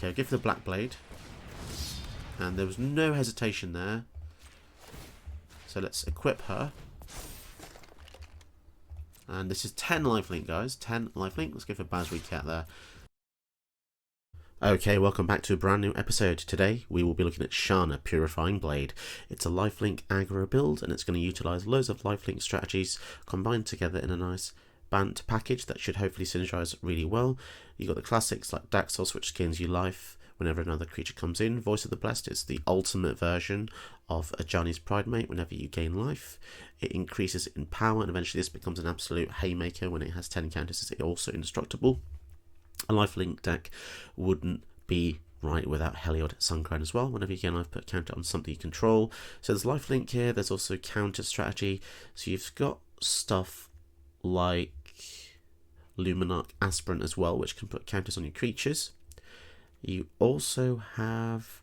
Okay, I'll give her the Black Blade. And there was no hesitation there. So let's equip her. And this is 10 lifelink, guys. 10 lifelink. Let's give her Baz recap there. Okay, welcome back to a brand new episode. Today we will be looking at Shanna, Purifying Blade. It's a lifelink aggro build, and it's going to utilise loads of lifelink strategies combined together in a nice Bant package that should hopefully synergise really well. You've got the classics like Daxos, which gains you life whenever another creature comes in. Voice of the Blessed is the ultimate version of Ajani's Pridemate whenever you gain life. It increases in power, and eventually this becomes an absolute haymaker when it has 10 counters. It's also indestructible. A lifelink deck wouldn't be right without Heliod Suncrown as well. Whenever you gain life, put a counter on something you control. So there's lifelink here. There's also counter strategy. So you've got stuff like Luminarch Aspirant as well, which can put counters on your creatures. You also have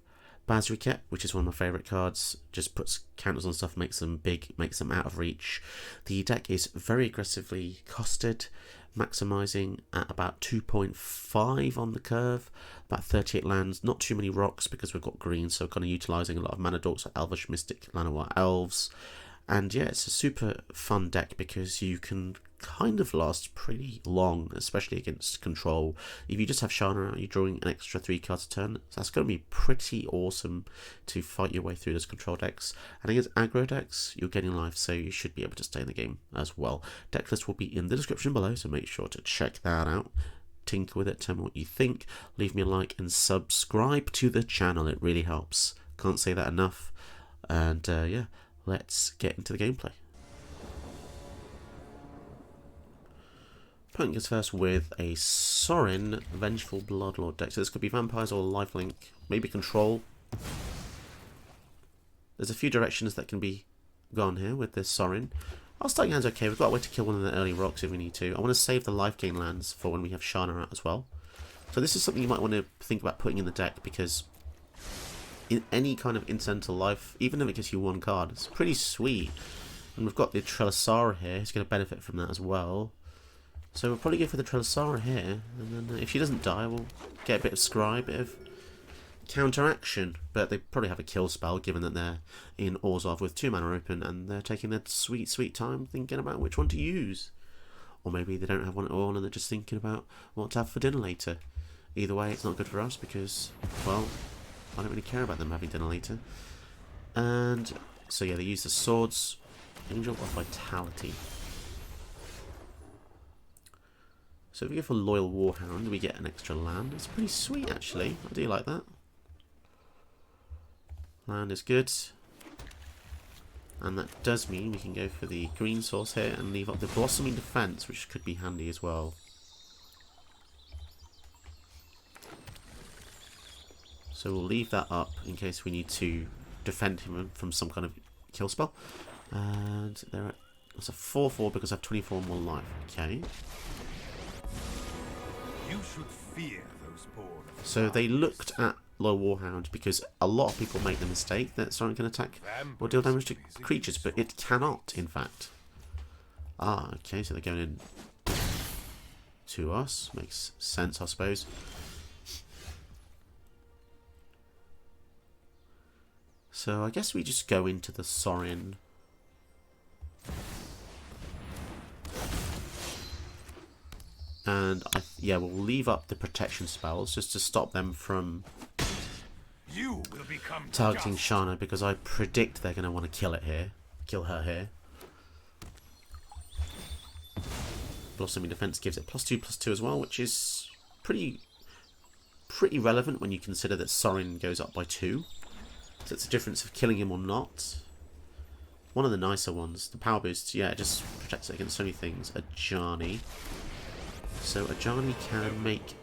Bazriket, which is one of my favourite cards. Just puts counters on stuff, makes them big, makes them out of reach. The deck is very aggressively costed, maximising at about 2.5 on the curve, about 38 lands, not too many rocks because we've got green, so kind of utilising a lot of mana dorks like Elvish Mystic, Llanowar Elves. And yeah, it's a super fun deck because you can kind of last pretty long, especially against control. If you just have Shanna out, you're drawing an extra 3 cards a turn. So that's going to be pretty awesome to fight your way through those control decks. And against aggro decks, you're getting life, so you should be able to stay in the game as well. Deck list will be in the description below, so make sure to check that out. Tinker with it, tell me what you think. Leave me a like and subscribe to the channel, it really helps. Can't say that enough. And yeah, let's get into the gameplay. Opponent goes first with a Sorin Vengeful Bloodlord deck. So this could be vampires or lifelink, maybe control. There's a few directions that can be gone here with this Sorin. Our starting hand's okay. We've got a way to kill one of the early rocks if we need to. I want to save the life gain lands for when we have Shanna out as well. So this is something you might want to think about putting in the deck, because in any kind of incidental life, even if it gives you 1 card, it's pretty sweet. And we've got the Trelasara here, who's going to benefit from that as well. So we'll probably go for the Trelasara here, and then if she doesn't die, we'll get a bit of scry, a bit of counteraction. But they probably have a kill spell, given that they're in Orzhov with 2 mana open, and they're taking their sweet, sweet time thinking about which one to use. Or maybe they don't have one at all, and they're just thinking about what to have for dinner later. Either way, it's not good for us, because, well, I don't really care about them having dinner later. And so yeah, they use the swords. Angel of Vitality. So if we go for Loyal Warhound, we get an extra land. It's pretty sweet, actually. I do like that. Land is good. And that does mean we can go for the green source here and leave up the Blossoming Defense, which could be handy as well. So we'll leave that up in case we need to defend him from some kind of kill spell. And that's a 4/4 because I have 24 more life. Okay. You should fear those born. So they looked at Low Warhound because a lot of people make the mistake that Sorin can attack or deal damage to creatures, but it cannot, in fact. Ah, okay, so they're going in to us. Makes sense, I suppose. So I guess we just go into the Sorin. And yeah, we'll leave up the protection spells just to stop them from targeting Shanna, because I predict they're going to want to kill her here. Blossoming Defense gives it +2/+2 as well, which is pretty relevant when you consider that Sorin goes up by 2. So it's a difference of killing him or not. One of the nicer ones, the power boost, yeah, it just protects it against so many things. Ajani. So Ajani can make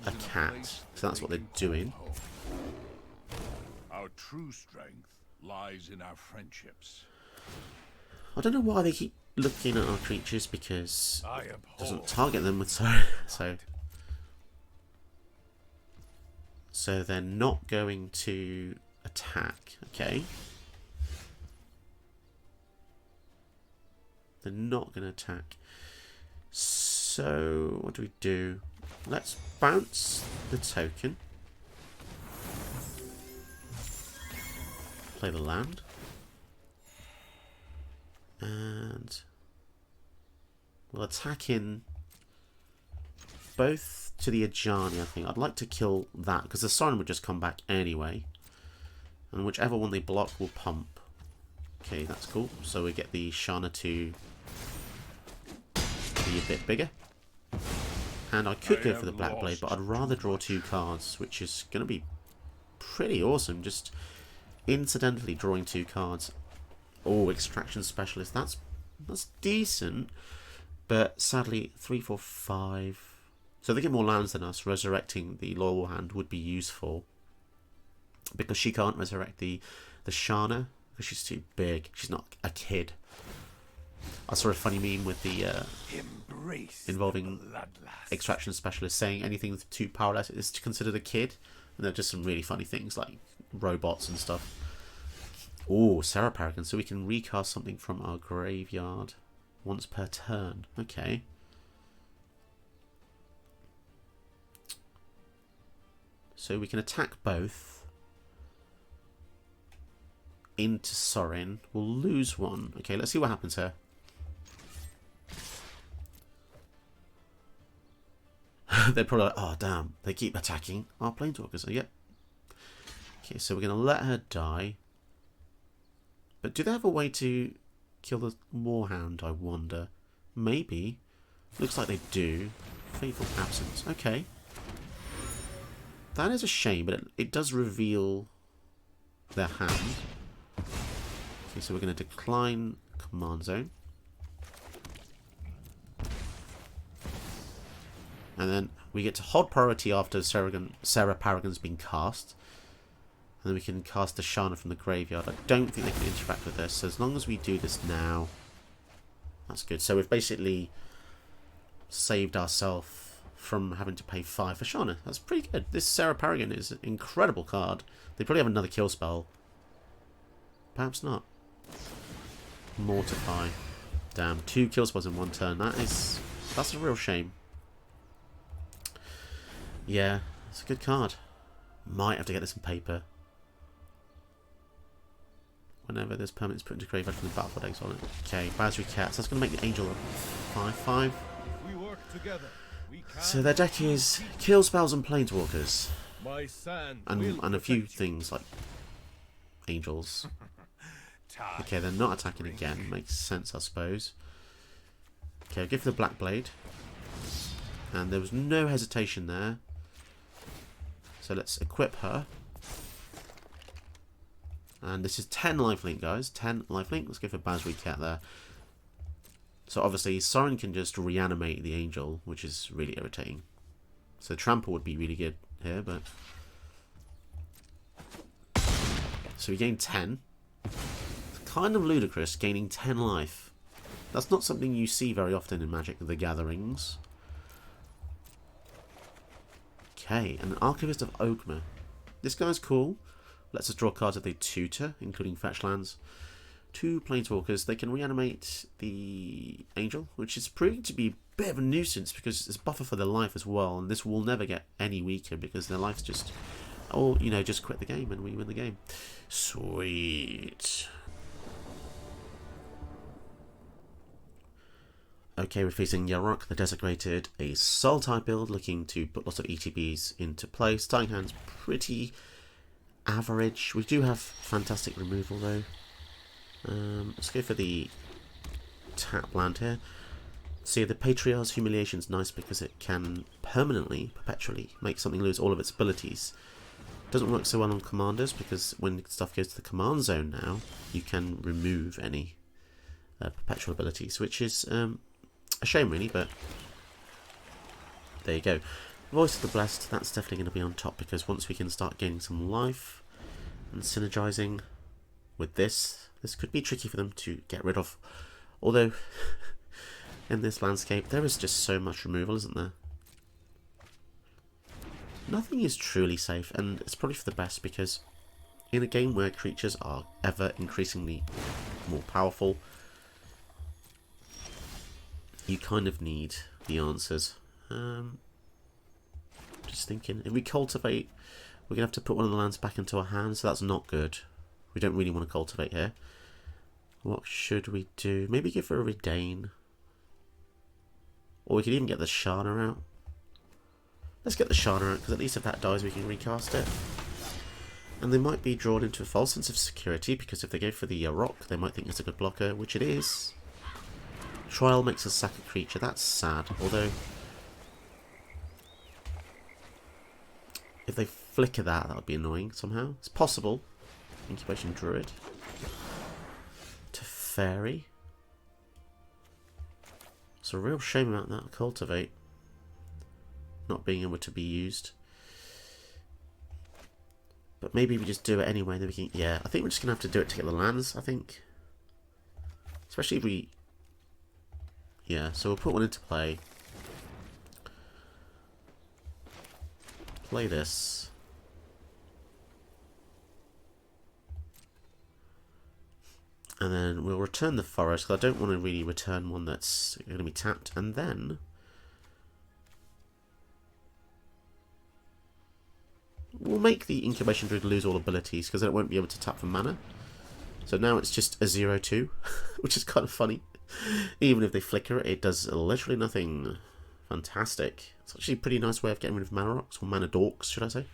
a cat, so that's what they're doing. Our true strength lies in our friendships. I don't know why they keep looking at our creatures, because it doesn't target them with so they're not going to attack. Okay. They're not going to attack. So what do? Let's bounce the token. play the land. And we'll attack in both to the Ajani, I think. I'd like to kill that, because the Siren would just come back anyway. And whichever one they block will pump. Okay, that's cool. So we get the Shanna to be a bit bigger. And I could go for the Black Blade, but I'd rather draw 2 cards, which is going to be pretty awesome. Just incidentally drawing 2 cards. Oh, Extraction Specialist. That's decent. But sadly, 3, 4, 5. So they get more lands than us. Resurrecting the Loyal Hand would be useful. Because she can't resurrect the Shanna. Because she's too big. She's not a kid. I saw a funny meme with the involving Extraction Specialist saying anything with 2 powerless is considered a kid. And there are just some really funny things like robots and stuff. Oh, Sarah Paragon. So we can recast something from our graveyard once per turn. Okay. So we can attack both into Sorin. We'll lose 1. Okay, let's see what happens here. They're probably like, oh damn, they keep attacking our Planeswalkers. Yep. Okay, so we're going to let her die. But do they have a way to kill the Warhound, I wonder? Maybe. Looks like they do. Faithful Absence. Okay. That is a shame, but it does reveal their hand. Okay, so we're going to decline Command Zone. And then we get to hold priority after Sarah Paragon's been cast. And then we can cast the Shanna from the graveyard. I don't think they can interact with this. So as long as we do this now, that's good. So we've basically saved ourselves from having to pay 5 for Shanna. That's pretty good. This Sarah Paragon is an incredible card. They probably have another kill spell. Perhaps not. Mortify. Damn, 2 kill spells in 1 turn. That's a real shame. Yeah, it's a good card. Might have to get this in paper. Whenever this permanent is put into graveyard from the battlefield exile it. Okay, Basri Cats. That's going to make the Angel a 5/5. We work together. So their deck is kill spells and Planeswalkers. My sand And a few things like Angels. Okay, they're not attacking again. Makes sense, I suppose. Okay, I'll give the Black Blade. And there was no hesitation there. So let's equip her. And this is 10 lifelink, guys. 10 lifelink. Let's go for Basri Cat there. So obviously, Sorin can just reanimate the Angel, which is really irritating. So Trample would be really good here, but... So we gain 10. It's kind of ludicrous, gaining 10 life. That's not something you see very often in Magic the Gatherings. Okay, and an Archivist of Ogma. This guy's cool. Lets us draw cards if they tutor, including fetch lands. 2 Planeswalkers. They can reanimate the Angel, which is proving to be a bit of a nuisance because it's buffer for their life as well, and this will never get any weaker because their life's just... Or, you know, just quit the game and we win the game. Sweet. Okay, we're facing Yarok the Desecrated, a Soul-type build looking to put lots of ETBs into play. Starting hand's pretty average. We do have fantastic removal though. Let's go for the tap land here. See, the Patriarch's Humiliation is nice because it can permanently, perpetually, make something lose all of its abilities. Doesn't work so well on commanders because when stuff goes to the command zone now, you can remove any perpetual abilities, which is a shame really, but there you go. Voice of the Blessed, that's definitely going to be on top because once we can start gaining some life and synergizing with this could be tricky for them to get rid of. Although, in this landscape, there is just so much removal, isn't there? Nothing is truly safe, and it's probably for the best because in a game where creatures are ever increasingly more powerful, you kind of need the answers. Just thinking, if we cultivate, we're going to have to put one of the lands back into our hands, so that's not good. We don't really want to cultivate here. What should we do? Maybe give her a Redain. Or we could even get the Shanna out. Let's get the Shanna out, because at least if that dies we can recast it. And they might be drawn into a false sense of security, because if they go for the rock, they might think it's a good blocker, which it is. Trial makes us sack a creature. That's sad. Although, if they flicker that, that would be annoying somehow. It's possible. Incubation Druid. Teferi. It's a real shame about that cultivate not being able to be used. But maybe we just do it anyway. Then we can. Yeah, I think we're just gonna have to do it to get the lands. I think, especially if we. Yeah, so we'll put one into play. Play this. And then we'll return the forest, because I don't want to really return one that's going to be tapped. And then we'll make the Incubation Druid lose all abilities, because it won't be able to tap for mana. So now it's just a 0-2, which is kind of funny. Even if they flicker it, it does literally nothing. Fantastic. It's actually a pretty nice way of getting rid of mana rocks, or mana dorks, should I say.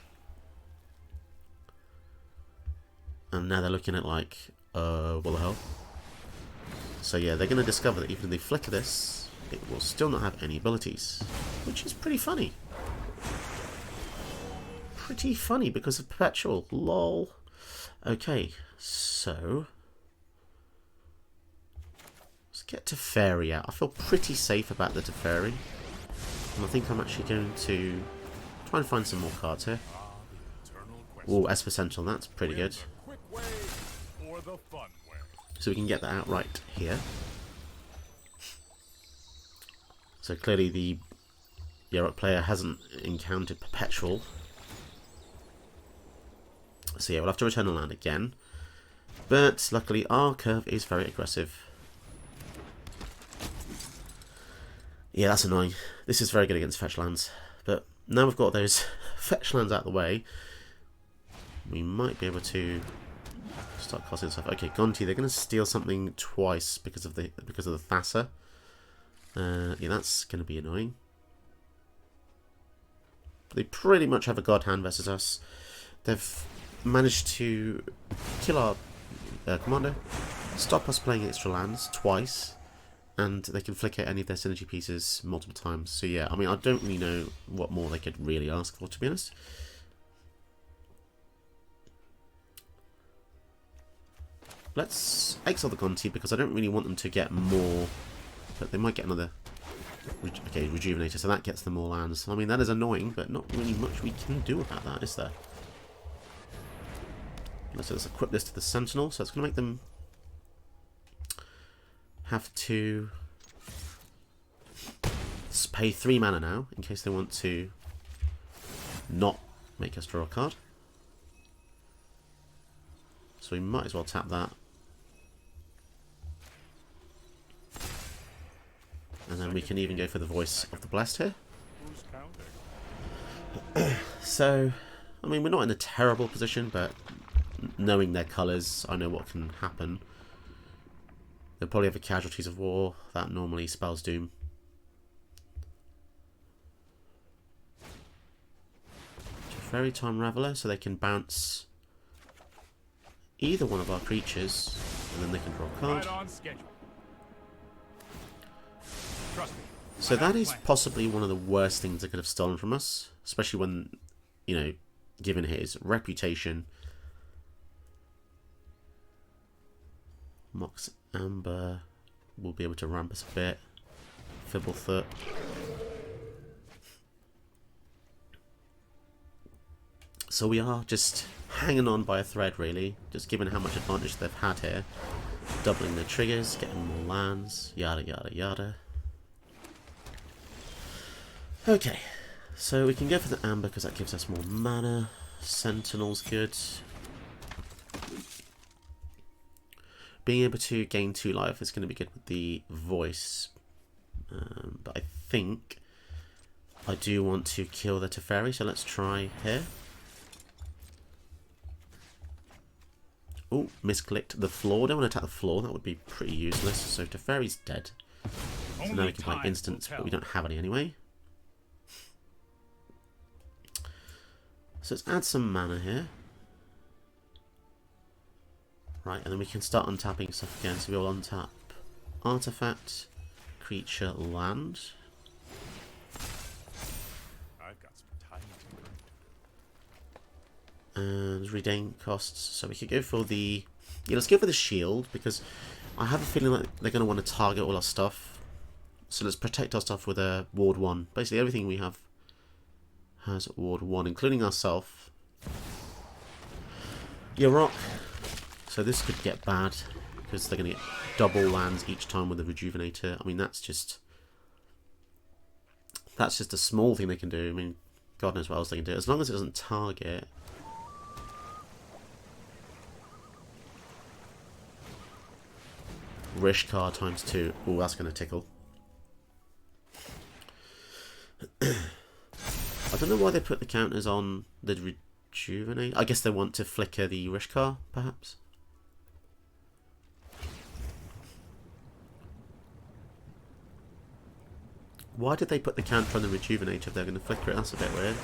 And now they're looking at like, what the hell? So yeah, they're going to discover that even if they flicker this, it will still not have any abilities. Which is pretty funny. Pretty funny because of Perpetual. Lol. Okay, so let's get Teferi out. I feel pretty safe about the Teferi. And I think I'm actually going to try and find some more cards here. Oh, Esper Sentinel, that's pretty good. So we can get that outright here. So clearly the Yarok player hasn't encountered Perpetual. So yeah, we'll have to return the land again. But luckily our curve is very aggressive. Yeah, that's annoying. This is very good against fetch lands. But now we've got those fetch lands out of the way, we might be able to start casting stuff. Okay, Gonti, they're going to steal something twice because of the Thassa. Yeah, that's going to be annoying. They pretty much have a god hand versus us. They've managed to kill our commander, stop us playing extra lands twice, and they can flicker any of their synergy pieces multiple times. So yeah, I mean, I don't really know what more they could really ask for, to be honest. Let's exile the Gonti because I don't really want them to get more, but they might get another. Okay, Rejuvenator, so that gets them more lands. I mean, that is annoying, but not really much we can do about that, is there? Let's equip this to the Sentinel, so it's going to make them have to pay 3 mana now, in case they want to not make us draw a card. So we might as well tap that. And then we can even go for the Voice of the Blessed here. So, I mean, we're not in a terrible position, but knowing their colours, I know what can happen. They'll probably have a Casualties of War. That normally spells doom. Fairy Time Raveler, so they can bounce either one of our creatures, and then they can draw a card. So that is possibly one of the worst things they could have stolen from us, especially when, you know, given his reputation. Mox Amber will be able to ramp us a bit. Fibblethut. So we are just hanging on by a thread, really, just given how much advantage they've had here. Doubling their triggers, getting more lands, yada yada yada. Okay, so we can go for the Amber because that gives us more mana. Sentinel's good. Being able to gain 2 life is going to be good with the Voice. But I think I do want to kill the Teferi, so let's try here. Oh, misclicked the floor. Don't want to attack the floor. That would be pretty useless. So Teferi's dead. So now we can play instants, but we don't have any anyway. So let's add some mana here. Right, and then we can start untapping stuff again. So we'll untap artifact, creature, land. I've got some time to And regain costs. So we could go for the... Yeah, let's go for the shield, because I have a feeling like they're going to want to target all our stuff. So let's protect our stuff with a Ward 1. Basically everything we have has Ward 1, including ourselves. Rock. So this could get bad, because they're going to get double lands each time with the Rejuvenator. I mean, that's just a small thing they can do. I mean, God knows what else they can do. As long as it doesn't target... Rishkar times 2. Oh, that's going to tickle. I don't know why they put the counters on the Rejuvenate. I guess they want to flicker the Rishkar, perhaps. Why did they put the counter on the Rejuvenate if they're going to flicker it? That's a bit weird.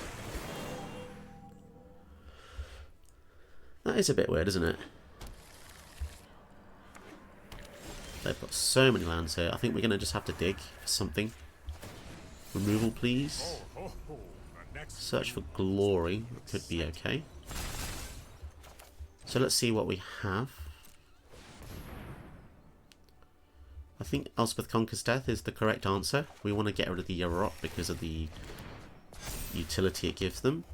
That is a bit weird, isn't it? They've got so many lands here. I think we're going to just have to dig for something. Removal, please. Search for glory. Could be okay. So let's see what we have. I think Elspeth Conquers Death is the correct answer. We want to get rid of the Yarok because of the utility it gives them.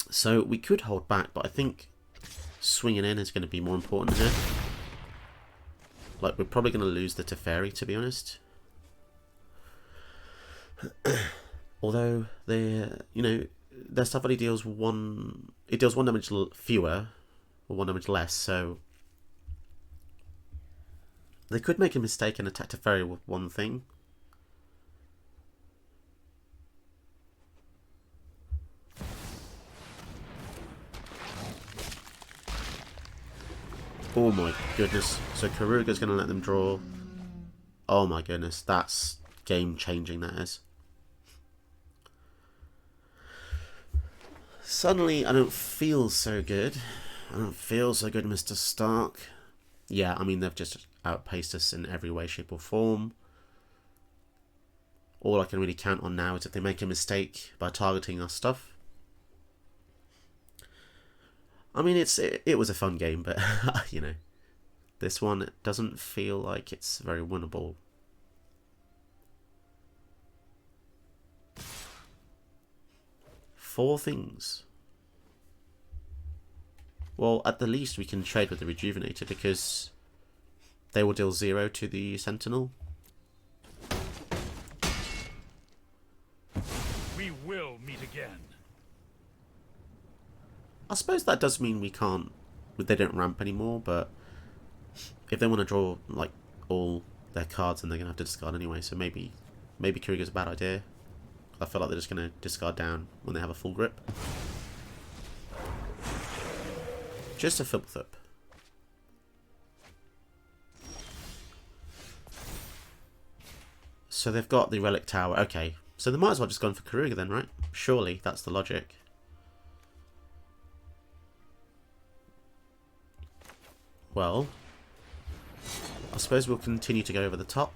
So we could hold back, but I think swinging in is going to be more important here. Like, we're probably going to lose the Teferi, to be honest. Although their stuff only deals one damage fewer or 1 damage less, so they could make a mistake and attack Teferi with one thing. Oh my goodness. So Karuga's going to let them draw. Oh my goodness. That's game changing, that is. Suddenly I don't feel so good. I don't feel so good, Mr. Stark. Yeah, I mean, they've just outpaced us in every way, shape or form. All I can really count on now is if they make a mistake by targeting our stuff. I mean, it was a fun game, but, you know, this one doesn't feel like it's very winnable. Four things. Well, at the least we can trade with the Rejuvenator because they will deal 0 to the Sentinel. We will meet again. I suppose that does mean we can't... They don't ramp anymore, but if they want to draw, like, all their cards, then they're going to have to discard anyway, so maybe Kuriga's a bad idea. I feel like they're just going to discard down when they have a full grip. Just a Filthip. So they've got the Relic Tower. Okay, so they might as well just go for Kuriga then, right? Surely, that's the logic. Well, I suppose we'll continue to go over the top.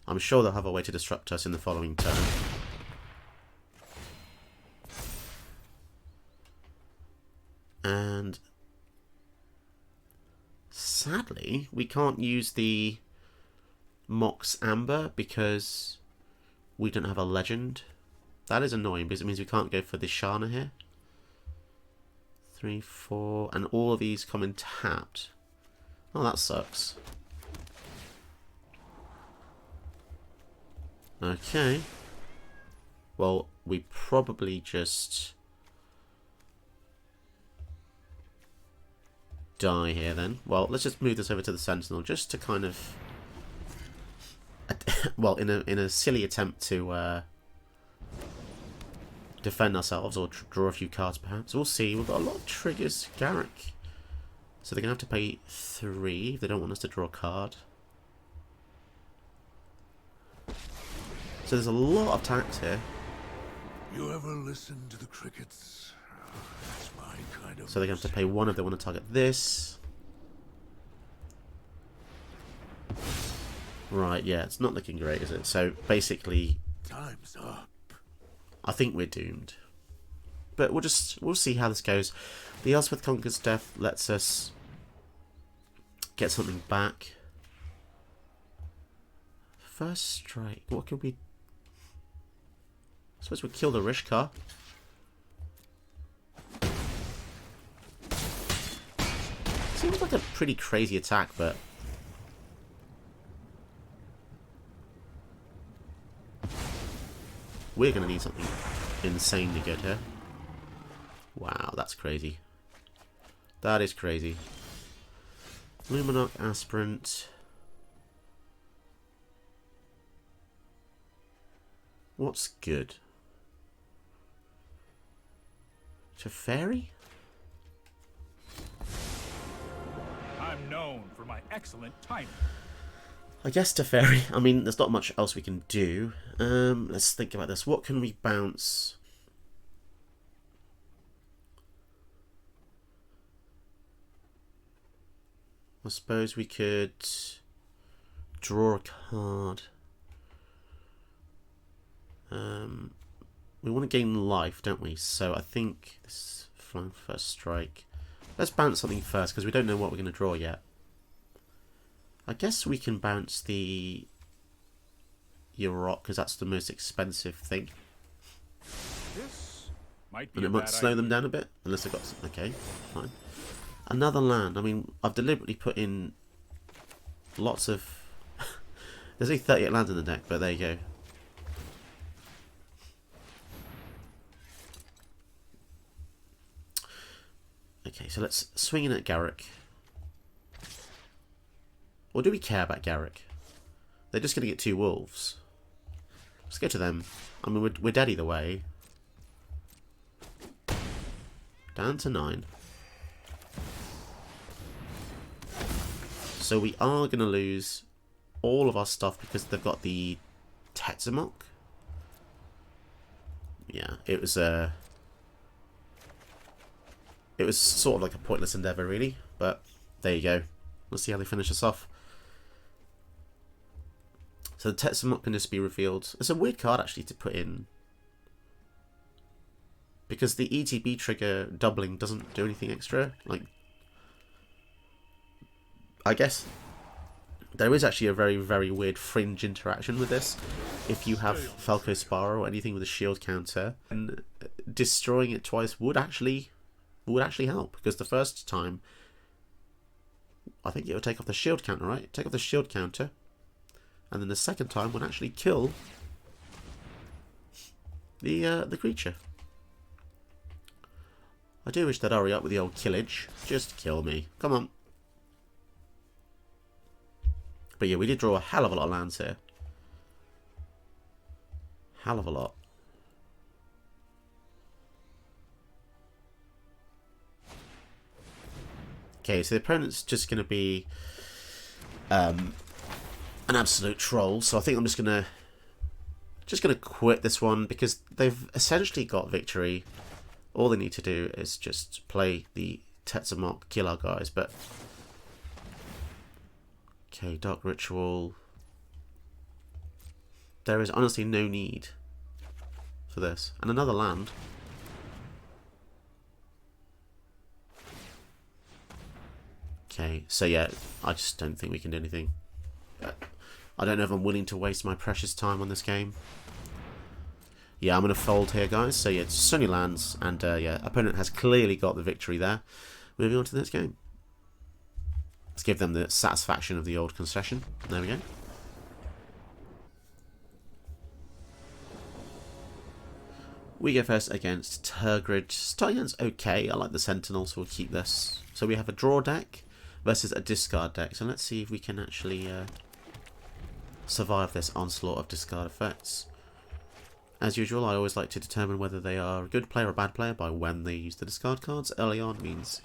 I'm sure they'll have a way to disrupt us in the following turn. And sadly, we can't use the Mox Amber because we don't have a legend. That is annoying because it means we can't go for the Shanna here. 3, 4, and all of these come in tapped. Oh, that sucks. Okay. Well, we probably just... die here then. Well, let's just move this over to the Sentinel just to kind of... well, in a silly attempt to defend ourselves or draw a few cards perhaps. We'll see. We've got a lot of triggers. Garrick. So they're going to have to pay 3 if they don't want us to draw a card. So there's a lot of tax here. You ever listen to the crickets? That's my kind of. So they're going to have to pay 1 if they want to target this. Right, yeah, it's not looking great, is it? So basically, Time's up. I think we're doomed. But we'll see how this goes. The Elspeth Conquer's Death lets us get something back. First strike. What could we... I suppose we kill the Rishkar. Seems like a pretty crazy attack, but... we're going to need something insanely good here. Wow, that's crazy. That is crazy. Luminarch Aspirant. What's good? Teferi? I'm known for my excellent timing. I guess Teferi. I mean, there's not much else we can do. Let's think about this. What can we bounce? I suppose we could draw a card. We want to gain life, don't we? So I think this is flying first strike. Let's bounce something first because we don't know what we're going to draw yet. I guess we can bounce the Yurok because that's the most expensive thing. This might be And it a might bad slow them idea. down a bit. Unless I've got... okay, fine. Another land. I mean, I've deliberately put in lots of... there's only 38 lands in the deck, but there you go. Okay, so let's swing in at Garrick. Or do we care about Garrick? They're just going to get 2 wolves. Let's go to them. I mean, we're dead either way. Down to 9. So we are going to lose all of our stuff because they've got the Tetzamok. Yeah, it was sort of like a pointless endeavour, really. But there you go. We'll see how they finish us off. So the Tetzamok can just be revealed. It's a weird card, actually, to put in. Because the ETB trigger doubling doesn't do anything extra. Like, I guess there is actually a very, very weird fringe interaction with this. If you have Falco Sparrow or anything with a shield counter, and destroying it twice would actually help. Because the first time, I think it would take off the shield counter, right? Take off the shield counter. And then the second time would actually kill the creature. I do wish they'd hurry up with the old killage. Just kill me. Come on. But yeah, we did draw a hell of a lot of lands here. Hell of a lot. Okay, so the opponent's just going to be an absolute troll. So I think I'm just gonna quit this one because they've essentially got victory. All they need to do is just play the Tetzamok, kill our guys. But okay, Dark Ritual. There is honestly no need for this. And another land. Okay, so yeah, I just don't think we can do anything. I don't know if I'm willing to waste my precious time on this game. Yeah, I'm going to fold here, guys. So yeah, it's only lands, and yeah, opponent has clearly got the victory there. Moving on to the next game. Let's give them the satisfaction of the old concession. There we go. We go first against Turgrid. Starting hand's okay. I like the Sentinel, so we'll keep this. So we have a draw deck versus a discard deck. So let's see if we can actually survive this onslaught of discard effects. As usual, I always like to determine whether they are a good player or a bad player by when they use the discard cards. Early on means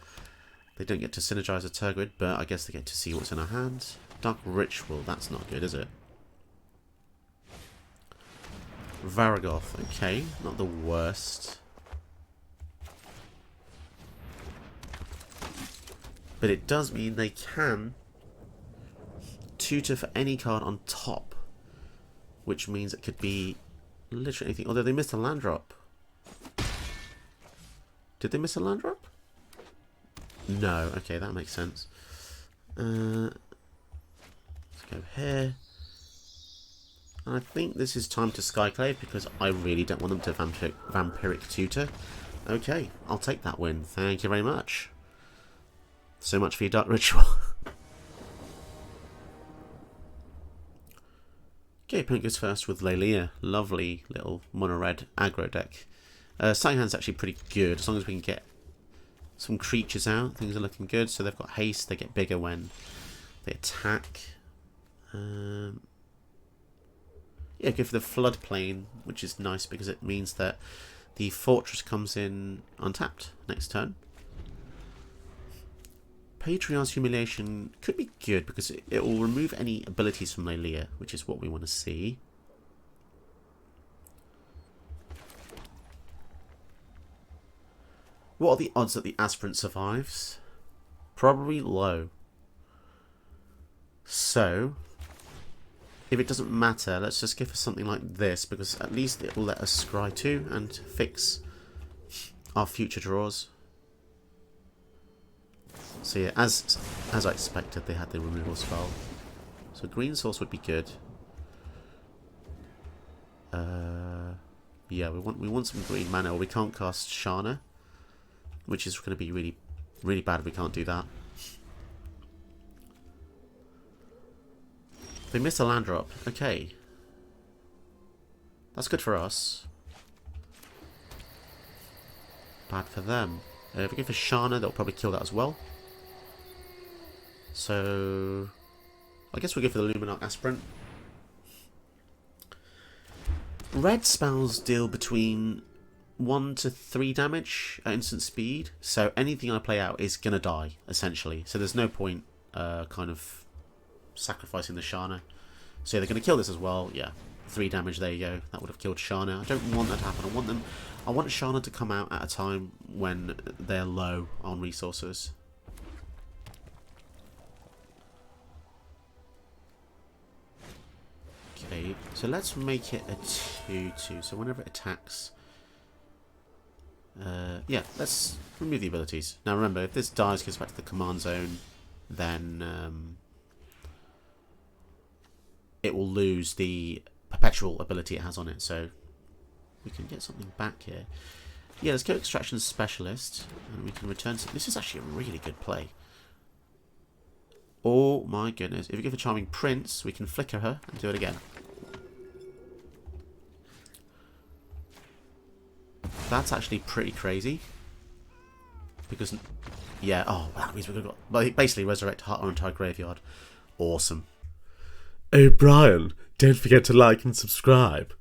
they don't get to synergize a Turgrid, but I guess they get to see what's in our hand. Dark Ritual, that's not good, is it? Varagoth, okay, not the worst. But it does mean they can tutor for any card on top, which means it could be literally anything. Although they missed a land drop. Did they miss a land drop? No, okay, that makes sense. Let's go here. And I think this is time to Skyclave because I really don't want them to Vampiric Tutor. Okay, I'll take that win. Thank you very much. So much for your Dark Ritual. Okay, opponent goes first with Lelia. Lovely little mono-red aggro deck. Starting hand's actually pretty good as long as we can get some creatures out. Things are looking good. So they've got haste. They get bigger when they attack. Yeah, go for the floodplain, which is nice because it means that the fortress comes in untapped next turn. Patriarch's Humiliation could be good because it will remove any abilities from Lelia, which is what we want to see. What are the odds that the aspirant survives? Probably low. So, if it doesn't matter, let's just give us something like this, because at least it will let us scry 2 and fix our future draws. So yeah, as I expected, they had the removal spell. So green source would be good. Yeah, we want some green mana, or we can't cast Shanna, which is going to be really bad if we can't do that. They missed a land drop. Okay. That's good for us. Bad for them. If we go for Shanna, they'll probably kill that as well. So, I guess we'll go for the Luminarch Aspirant. Red spells deal between 1 to 3 damage at instant speed. So anything I play out is going to die, essentially. So there's no point kind of sacrificing the Shanna. So they're going to kill this as well. Yeah, 3 damage, there you go. That would have killed Shanna. I don't want that to happen. I want Shanna to come out at a time when they're low on resources. Okay, so let's make it a 2/2. So whenever it attacks, yeah, let's remove the abilities. Now remember, if this dies, goes back to the command zone, then it will lose the perpetual ability it has on it. So we can get something back here. Yeah, let's go Extraction Specialist, and we can return. This is actually a really good play. Oh my goodness. If we give a Charming Prince, we can flicker her and do it again. That's actually pretty crazy. Because, yeah, oh, that means we've got, basically, resurrect our entire graveyard. Awesome. Oh, Brian, don't forget to like and subscribe.